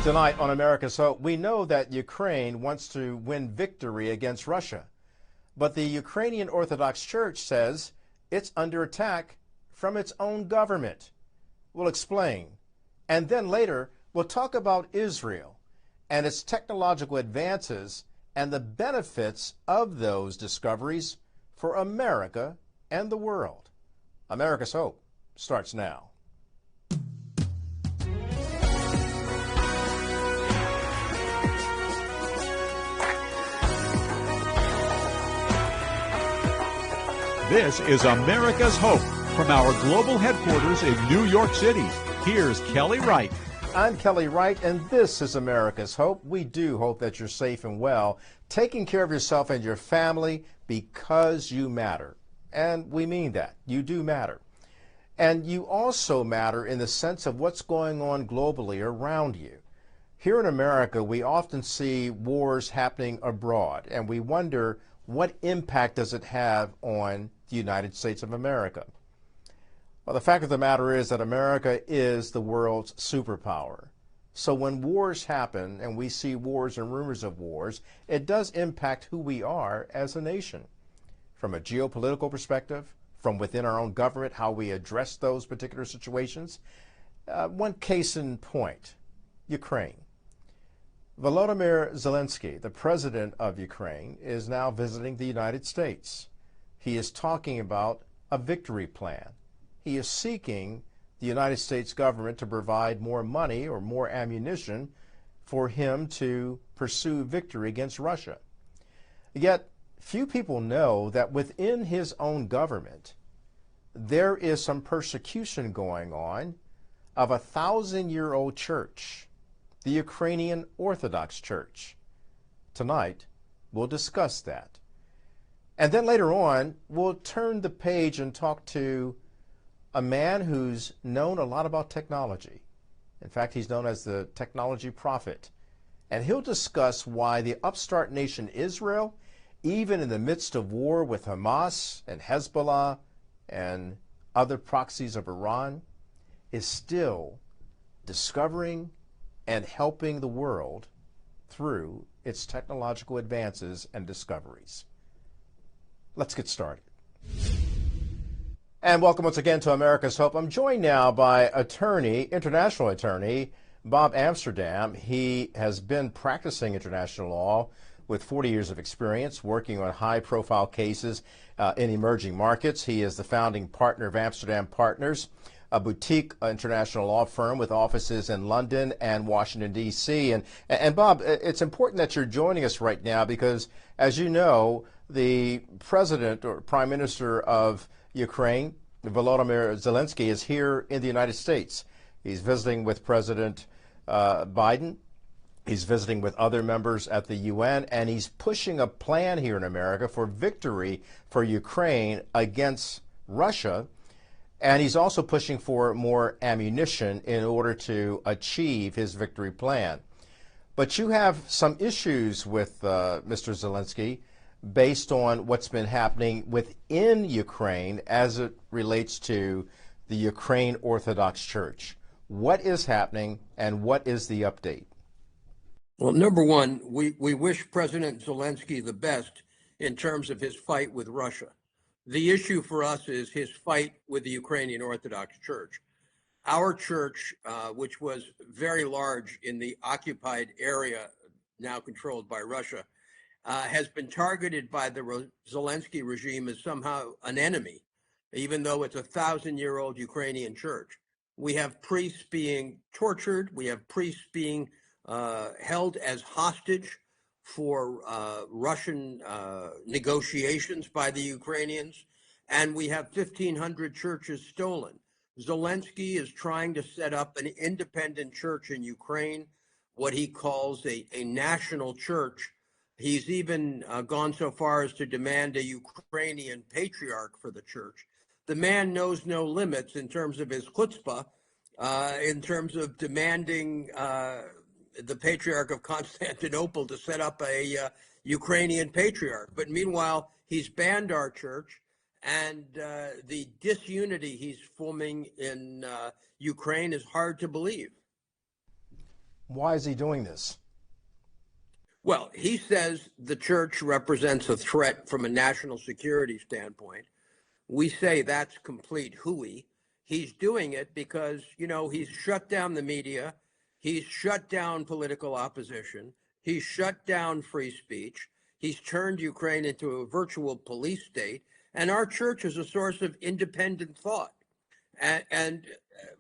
Tonight on America's Hope, we know that Ukraine wants to win victory against Russia, but the Ukrainian Orthodox Church says it's under attack from its own government. We'll explain. And then later, we'll talk about Israel and its technological advances and the benefits of those discoveries for America and the world. America's Hope starts now. This is America's Hope from our global headquarters in New York City. Here's Kelly Wright. I'm Kelly Wright, and this is America's Hope. We do hope that you're safe and well, taking care of yourself and your family because you matter. And we mean that. You do matter. And you also matter in the sense of what's going on globally around you. Here in America, we often see wars happening abroad, and we wonder, what impact does it have on the United States of America? Well, the fact of the matter is that America is the world's superpower. So when wars happen, and we see wars and rumors of wars, it does impact who we are as a nation. From a geopolitical perspective, from within our own government, how we address those particular situations. One case in point, Ukraine. Volodymyr Zelenskyy, the president of Ukraine, is now visiting the United States. He is talking about a victory plan. He is seeking the United States government to provide more money or more ammunition for him to pursue victory against Russia. Yet, few people know that within his own government, there is some persecution going on of a 1,000-year-old church, the Ukrainian Orthodox Church. Tonight, we'll discuss that. And then later on, we'll turn the page and talk to a man who's known a lot about technology. In fact, he's known as the technology prophet. And he'll discuss why the upstart nation Israel, even in the midst of war with Hamas and Hezbollah and other proxies of Iran, is still discovering and helping the world through its technological advances and discoveries. Let's get started. And welcome once again to America's Hope. I'm joined now by international attorney, Bob Amsterdam. He has been practicing international law with 40 years of experience, working on high-profile cases in emerging markets. He is the founding partner of Amsterdam Partners, a boutique international law firm with offices in London and Washington, D.C. And Bob, it's important that you're joining us right now because, as you know, the president or prime minister of Ukraine, Volodymyr Zelenskyy, is here in the United States. He's visiting with President Biden. He's visiting with other members at the UN, and he's pushing a plan here in America for victory for Ukraine against Russia. And he's also pushing for more ammunition in order to achieve his victory plan. But you have some issues with Mr. Zelenskyy based on what's been happening within Ukraine as it relates to the Ukrainian Orthodox Church. What is happening and what is the update? Well, number one, we wish President Zelenskyy the best in terms of his fight with Russia. The issue for us is his fight with the Ukrainian Orthodox Church. Our church, which was very large in the occupied area now controlled by Russia, has been targeted by the Zelenskyy regime as somehow an enemy, even though it's a 1,000-year-old Ukrainian church. We have priests being tortured. We have priests being held as hostage for Russian negotiations by the Ukrainians, and we have 1,500 churches stolen. Zelenskyy is trying to set up an independent church in Ukraine, what he calls a national church. He's even gone so far as to demand a Ukrainian patriarch for the church. The man knows no limits in terms of his chutzpah, in terms of demanding the Patriarch of Constantinople to set up a Ukrainian patriarch. But meanwhile, he's banned our church, and the disunity he's forming in Ukraine is hard to believe. Why is he doing this? Well, he says the church represents a threat from a national security standpoint. We say that's complete hooey. He's doing it because, he's shut down the media. He's shut down political opposition. He's shut down free speech. He's turned Ukraine into a virtual police state. And our church is a source of independent thought. And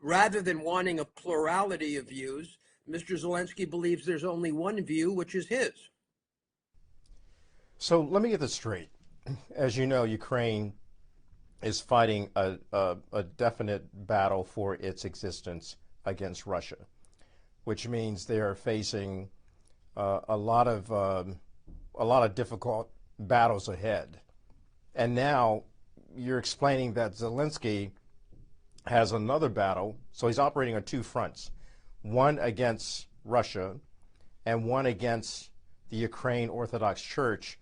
rather than wanting a plurality of views, Mr. Zelenskyy believes there's only one view, which is his. So let me get this straight. As you know, Ukraine is fighting a definite battle for its existence against Russia, which means they are facing a lot of difficult battles ahead. And now you're explaining that Zelenskyy has another battle, so he's operating on two fronts, one against Russia and one against the Ukrainian Orthodox Church,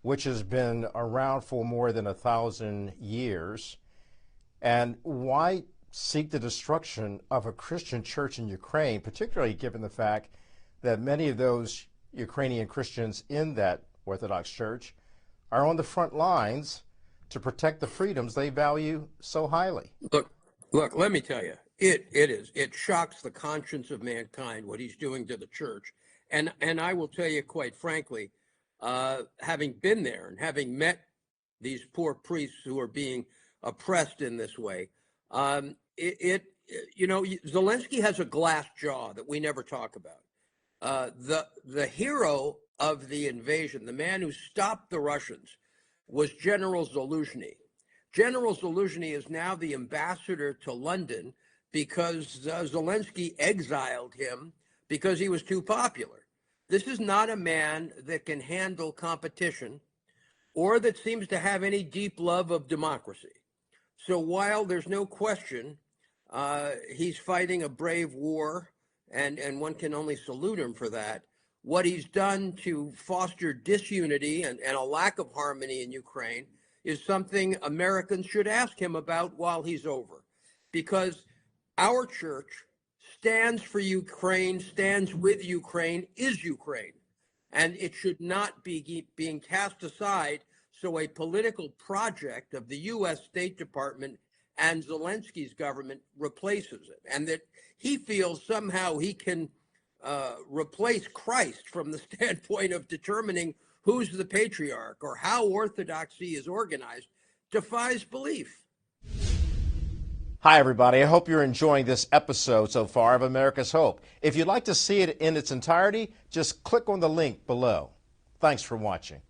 which has been around for more than 1,000 years. And why seek the destruction of a Christian church in Ukraine, particularly given the fact that many of those Ukrainian Christians in that Orthodox Church are on the front lines to protect the freedoms they value so highly? Look, let me tell you, it shocks the conscience of mankind what he's doing to the church. And I will tell you quite frankly, having been there and having met these poor priests who are being oppressed in this way, Zelenskyy has a glass jaw that we never talk about. The hero of the invasion, the man who stopped the Russians, was General Zaluzhny. General Zaluzhny is now the ambassador to London because Zelenskyy exiled him because he was too popular. This is not a man that can handle competition or that seems to have any deep love of democracy. So while there's no question he's fighting a brave war, and one can only salute him for that, what he's done to foster disunity and a lack of harmony in Ukraine is something Americans should ask him about while he's over. Because our church stands for Ukraine, stands with Ukraine, is Ukraine. And it should not be being cast aside so a political project of the U.S. State Department and Zelensky's government replaces it. And that he feels somehow he can replace Christ from the standpoint of determining who's the patriarch or how orthodoxy is organized defies belief. Hi, everybody. I hope you're enjoying this episode so far of America's Hope. If you'd like to see it in its entirety, just click on the link below. Thanks for watching.